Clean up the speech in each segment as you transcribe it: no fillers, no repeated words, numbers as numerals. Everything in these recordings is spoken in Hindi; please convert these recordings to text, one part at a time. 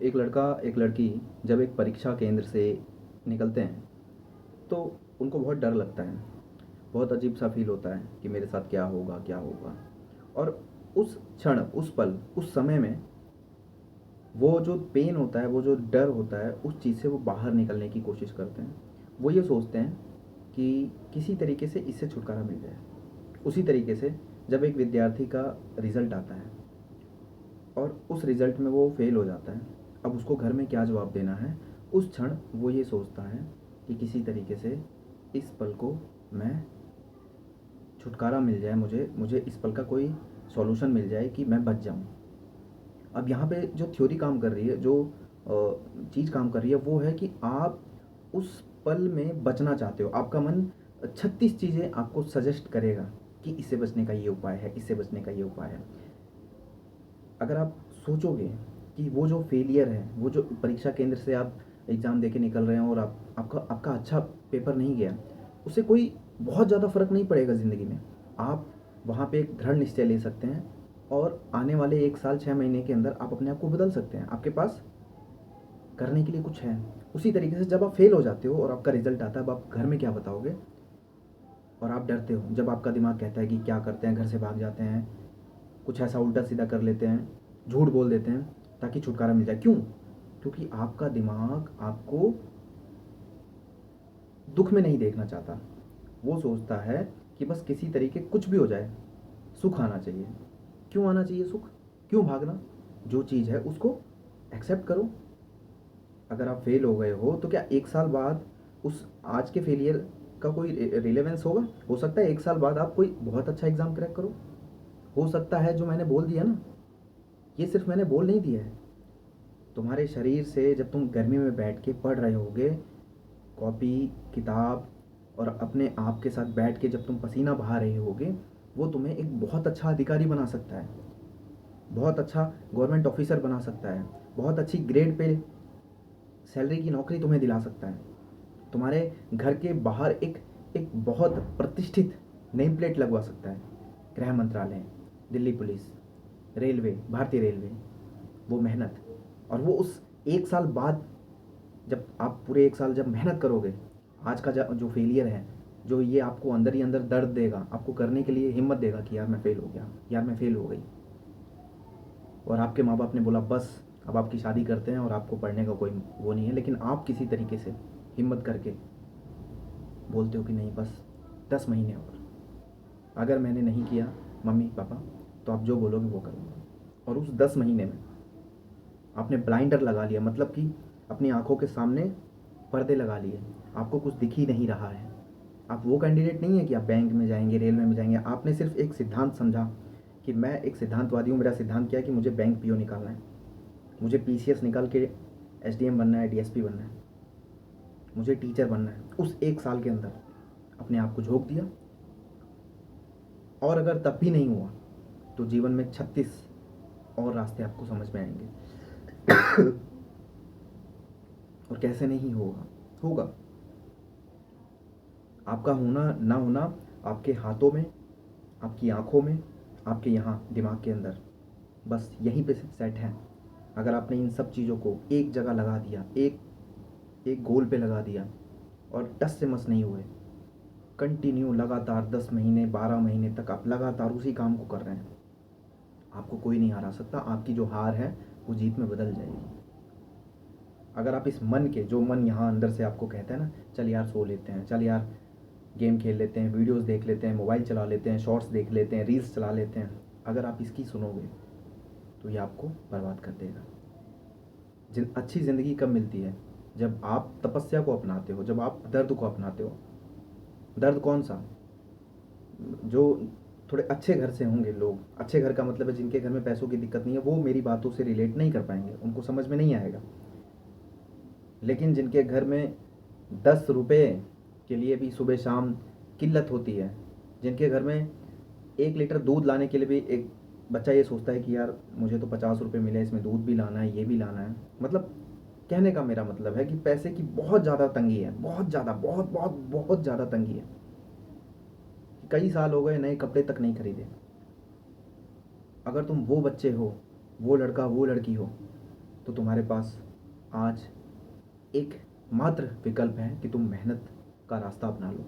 एक लड़का एक लड़की जब एक परीक्षा केंद्र से निकलते हैं तो उनको बहुत डर लगता है। बहुत अजीब सा फील होता है कि मेरे साथ क्या होगा क्या होगा। और उस क्षण, उस पल, उस समय में वो जो पेन होता है, वो जो डर होता है, उस चीज़ से वो बाहर निकलने की कोशिश करते हैं। वो ये सोचते हैं कि किसी तरीके से इससे छुटकारा मिल जाए। उसी तरीके से जब एक विद्यार्थी का रिज़ल्ट आता है और उस रिज़ल्ट में वो फ़ेल हो जाता है, अब उसको घर में क्या जवाब देना है, उस क्षण वो ये सोचता है कि किसी तरीके से इस पल को मैं छुटकारा मिल जाए, मुझे मुझे इस पल का कोई सॉल्यूशन मिल जाए कि मैं बच जाऊँ। अब यहाँ पे जो थ्योरी काम कर रही है, जो चीज़ काम कर रही है, वो है कि आप उस पल में बचना चाहते हो। आपका मन 36 चीज़ें आपको सजेस्ट करेगा कि इससे बचने का ये उपाय है, इससे बचने का ये उपाय है। अगर आप सोचोगे कि वो जो फेलियर है, वो जो परीक्षा केंद्र से आप एग्ज़ाम दे के निकल रहे हैं और आपका आपका अच्छा पेपर नहीं गया, उससे कोई बहुत ज़्यादा फ़र्क नहीं पड़ेगा ज़िंदगी में। आप वहाँ पे एक दृढ़ निश्चय ले सकते हैं और आने वाले 1 साल 6 महीने के अंदर आप अपने आप को बदल सकते हैं। आपके पास करने के लिए कुछ है। उसी तरीके से जब आप फेल हो जाते हो और आपका रिज़ल्ट आता है, अब आप घर में क्या बताओगे? और आप डरते हो। जब आपका दिमाग कहता है कि क्या करते हैं, घर से भाग जाते हैं, कुछ ऐसा उल्टा-सीधा कर लेते हैं, झूठ बोल देते हैं ताकि छुटकारा मिल जाए। क्यों? क्योंकि आपका दिमाग आपको दुःख में नहीं देखना चाहता। वो सोचता है कि बस किसी तरीके कुछ भी हो जाए, सुख आना चाहिए। क्यों आना चाहिए सुख? क्यों भागना? जो चीज़ है उसको एक्सेप्ट करो। अगर आप फेल हो गए हो तो क्या 1 साल बाद उस आज के फेलियर का कोई रिलेवेंस होगा? हो सकता है 1 साल बाद आप कोई बहुत अच्छा एग्ज़ाम क्रैक करो। हो सकता है जो मैंने बोल दिया ना, ये सिर्फ़ मैंने बोल नहीं दिया है। तुम्हारे शरीर से जब तुम गर्मी में बैठ के पढ़ रहे होगे, कॉपी, किताब और अपने आप के साथ बैठ के जब तुम पसीना बहा रहे होगे, वो तुम्हें एक बहुत अच्छा अधिकारी बना सकता है, बहुत अच्छा गवर्नमेंट ऑफिसर बना सकता है, बहुत अच्छी ग्रेड पे सैलरी की नौकरी तुम्हें दिला सकता है। तुम्हारे घर के बाहर एक एक बहुत प्रतिष्ठित नेम प्लेट लगवा सकता है। गृह मंत्रालय, दिल्ली पुलिस, रेलवे, भारतीय रेलवे, वो मेहनत। और वो उस 1 साल बाद, जब आप पूरे 1 साल जब मेहनत करोगे, आज का जो फेलियर है, जो ये आपको अंदर ही अंदर दर्द देगा, आपको करने के लिए हिम्मत देगा कि यार मैं फ़ेल हो गया, यार मैं फ़ेल हो गई। और आपके माँ बाप ने बोला बस अब आपकी शादी करते हैं और आपको पढ़ने का कोई वो नहीं है, लेकिन आप किसी तरीके से हिम्मत करके बोलते हो कि नहीं, बस 10 महीने और, अगर मैंने नहीं किया मम्मी पापा तो आप जो बोलोगे वो करूँगा। और उस 10 महीने में आपने ब्लाइंडर लगा लिया, मतलब कि अपनी आंखों के सामने पर्दे लगा लिए, आपको कुछ दिख ही नहीं रहा है। आप वो कैंडिडेट नहीं है कि आप बैंक में जाएंगे, रेलवे में जाएंगे। आपने सिर्फ एक सिद्धांत समझा कि मैं एक सिद्धांतवादी हूँ, मेरा सिद्धांत क्या है कि मुझे बैंक पीओ निकालना है, मुझे पीसीएस निकाल के एसडीएम बनना है, डीएसपी बनना है, मुझे टीचर बनना है। उस 1 साल के अंदर अपने आप को झोंक दिया। और अगर तब भी नहीं हुआ तो जीवन में 36 और रास्ते आपको समझ में आएंगे। और कैसे नहीं होगा, होगा। आपका होना ना होना आपके हाथों में, आपकी आंखों में, आपके यहाँ दिमाग के अंदर, बस यहीं पे सेट है। अगर आपने इन सब चीज़ों को एक जगह लगा दिया, एक एक गोल पे लगा दिया और टस से मस नहीं हुए, कंटिन्यू लगातार 10 महीने 12 महीने तक आप लगातार उसी काम को कर रहे हैं, आपको कोई नहीं हरा सकता। आपकी जो हार है वो जीत में बदल जाएगी। अगर आप इस मन के, जो मन यहाँ अंदर से आपको कहता है ना, चल यार सो लेते हैं, चल यार गेम खेल लेते हैं, वीडियोस देख लेते हैं, मोबाइल चला लेते हैं, शॉर्ट्स देख लेते हैं, रील्स चला लेते हैं, अगर आप इसकी सुनोगे तो ये आपको बर्बाद कर देगा। अच्छी ज़िंदगी कब मिलती है? जब आप तपस्या को अपनाते हो, जब आप दर्द को अपनाते हो। दर्द कौन सा? जो थोड़े अच्छे घर से होंगे लोग, अच्छे घर का मतलब है जिनके घर में पैसों की दिक्कत नहीं है, वो मेरी बातों से रिलेट नहीं कर पाएंगे, उनको समझ में नहीं आएगा। लेकिन जिनके घर में 10 रुपये के लिए भी सुबह शाम किल्लत होती है, जिनके घर में 1 लीटर दूध लाने के लिए भी एक बच्चा ये सोचता है कि यार मुझे तो 50 रुपये मिले, इसमें दूध भी लाना है, ये भी लाना है, मतलब कहने का मेरा मतलब है कि पैसे की बहुत ज़्यादा तंगी है, बहुत ज़्यादा, बहुत बहुत बहुत ज़्यादा तंगी है। कई साल हो गए नए कपड़े तक नहीं खरीदे। अगर तुम वो बच्चे हो, वो लड़का वो लड़की हो तो तुम्हारे पास आज एक मात्र विकल्प है कि तुम मेहनत का रास्ता अपना लो।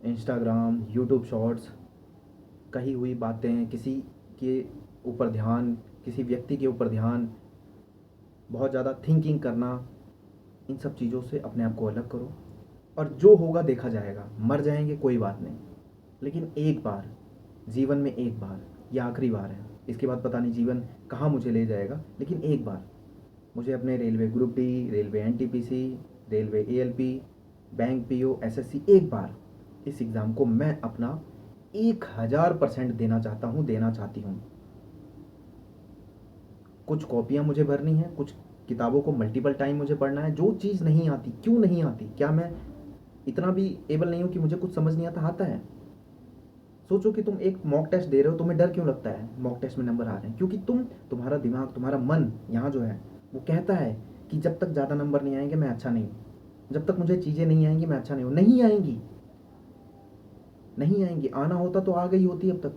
इंस्टाग्राम, यूट्यूब शॉर्ट्स, कही हुई बातें, किसी के ऊपर ध्यान, किसी व्यक्ति के ऊपर ध्यान, बहुत ज़्यादा थिंकिंग करना, इन सब चीज़ों से अपने आप को अलग करो। और जो होगा देखा जाएगा, मर जाएंगे कोई बात नहीं, लेकिन एक बार जीवन में, एक बार, ये आखिरी बार है, इसके बाद पता नहीं जीवन कहाँ मुझे ले जाएगा, लेकिन एक बार मुझे अपने railway group D, railway NTPC, railway ALP, bank PO, SSC, एक बार इस एग्ज़ाम को मैं अपना 1000% देना चाहता हूँ, देना चाहती हूँ। कुछ कॉपियाँ मुझे भरनी है, कुछ किताबों को मल्टीपल टाइम मुझे पढ़ना है। जो चीज़ नहीं आती, क्यों नहीं आती, क्या मैं इतना भी एबल नहीं हूँ कि मुझे कुछ समझ नहीं आता? आता है। सोचो कि तुम एक मॉक टेस्ट दे रहे हो, तुम्हें डर क्यों लगता है मॉक टेस्ट में नंबर आ रहे हैं? क्योंकि तुम्हारा दिमाग, तुम्हारा मन यहाँ जो है वो कहता है कि जब तक ज़्यादा नंबर नहीं आएंगे मैं अच्छा नहीं हूँ, जब तक मुझे चीज़ें नहीं आएंगी मैं अच्छा नहीं हूँ। नहीं आएंगी, नहीं आएंगी, आना होता तो आ गई होती अब तक।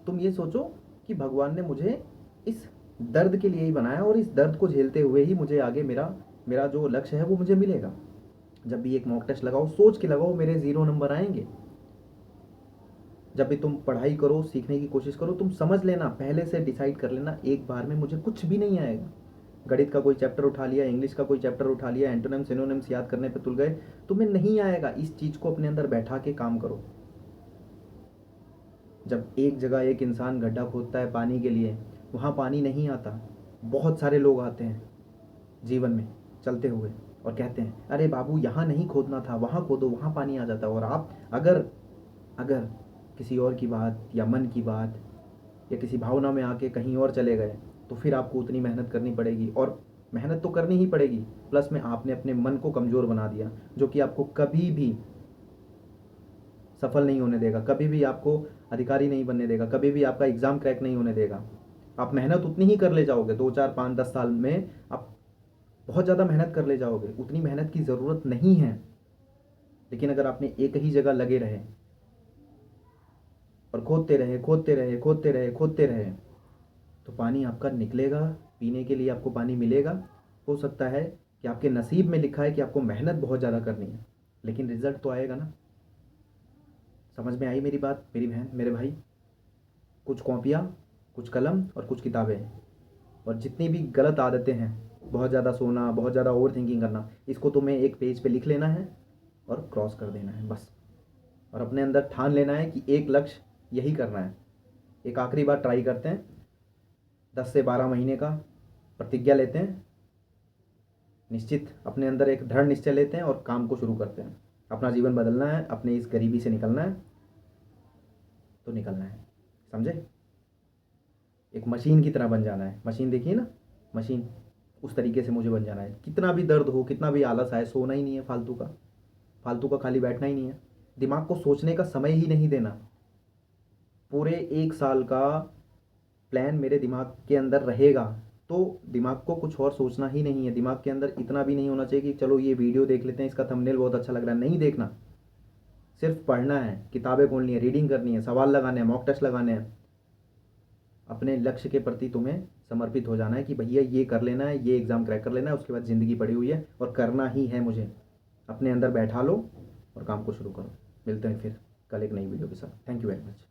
तुम ये सोचो कि भगवान ने मुझे इस दर्द के लिए ही बनाया और इस दर्द को झेलते हुए ही मुझे आगे मेरा मेरा जो लक्ष्य है वो मुझे मिलेगा। जब भी एक मॉक टेस्ट लगाओ, सोच के लगाओ मेरे 0 नंबर आएंगे। जब भी तुम पढ़ाई करो, सीखने की कोशिश करो, तुम समझ लेना, पहले से डिसाइड कर लेना, एक बार में मुझे कुछ भी नहीं आएगा। गणित का कोई चैप्टर उठा लिया, इंग्लिश का कोई चैप्टर उठा लिया, एंटोनिम्स सिनोनिम्स याद करने पे तुल गए, तुम्हें नहीं आएगा। इस चीज़ को अपने अंदर बैठा के काम करो। जब एक जगह एक इंसान गड्ढा खोदता है पानी के लिए, वहाँ पानी नहीं आता, बहुत सारे लोग आते हैं जीवन में चलते हुए और कहते हैं अरे बाबू यहाँ नहीं खोदना था, वहाँ खोदो, वहाँ पानी आ जाता है। और आप अगर अगर किसी और की बात या मन की बात या किसी भावना में आके कहीं और चले गए, तो फिर आपको उतनी मेहनत करनी पड़ेगी। और मेहनत तो करनी ही पड़ेगी, प्लस में आपने अपने मन को कमज़ोर बना दिया, जो कि आपको कभी भी सफल नहीं होने देगा, कभी भी आपको अधिकारी नहीं बनने देगा, कभी भी आपका एग्ज़ाम क्रैक नहीं होने देगा। आप मेहनत उतनी ही कर ले जाओगे, 2 4 5 10 साल में आप बहुत ज़्यादा मेहनत कर ले जाओगे, उतनी मेहनत की ज़रूरत नहीं है। लेकिन अगर आपने एक ही जगह लगे रहे और खोदते रहे, खोदते रहे, खोदते रहे, खोदते रहे, तो पानी आपका निकलेगा, पीने के लिए आपको पानी मिलेगा। हो सकता है कि आपके नसीब में लिखा है कि आपको मेहनत बहुत ज़्यादा करनी है, लेकिन रिजल्ट तो आएगा ना। समझ में आई मेरी बात मेरी बहन, मेरे भाई? कुछ कॉपियाँ, कुछ कलम और कुछ किताबें, और जितनी भी गलत आदतें हैं, बहुत ज़्यादा सोना, बहुत ज़्यादा ओवर थिंकिंग करना, इसको तुम्हें एक पेज पे लिख लेना है और क्रॉस कर देना है बस। और अपने अंदर ठान लेना है कि एक लक्ष्य यही करना है। एक आखिरी बार ट्राई करते हैं, 10 से 12 महीने का प्रतिज्ञा लेते हैं, निश्चित अपने अंदर एक दृढ़ निश्चय लेते हैं और काम को शुरू करते हैं। अपना जीवन बदलना है, अपने इस गरीबी से निकलना है तो निकलना है, समझे? एक मशीन की तरह बन जाना है। मशीन देखिए ना, मशीन, उस तरीके से मुझे बन जाना है। कितना भी दर्द हो, कितना भी आलस आए, सोना ही नहीं है फालतू का, फालतू का खाली बैठना ही नहीं है। दिमाग को सोचने का समय ही नहीं देना। पूरे 1 साल का प्लान मेरे दिमाग के अंदर रहेगा, तो दिमाग को कुछ और सोचना ही नहीं है। दिमाग के अंदर इतना भी नहीं होना चाहिए कि चलो ये वीडियो देख लेते हैं, इसका थंबनेल बहुत अच्छा लग रहा है। नहीं देखना, सिर्फ पढ़ना है, किताबें खोलनी है, रीडिंग करनी है, सवाल लगाने हैं, मॉक टेस्ट लगाने हैं। अपने लक्ष्य के प्रति तुम्हें समर्पित हो जाना है कि भैया ये कर लेना है, ये एग्ज़ाम क्रैक कर लेना है, उसके बाद ज़िंदगी पड़ी हुई है और करना ही है मुझे। अपने अंदर बैठा लो और काम को शुरू करो। मिलते हैं फिर कल एक नई वीडियो के साथ। Thank you very much.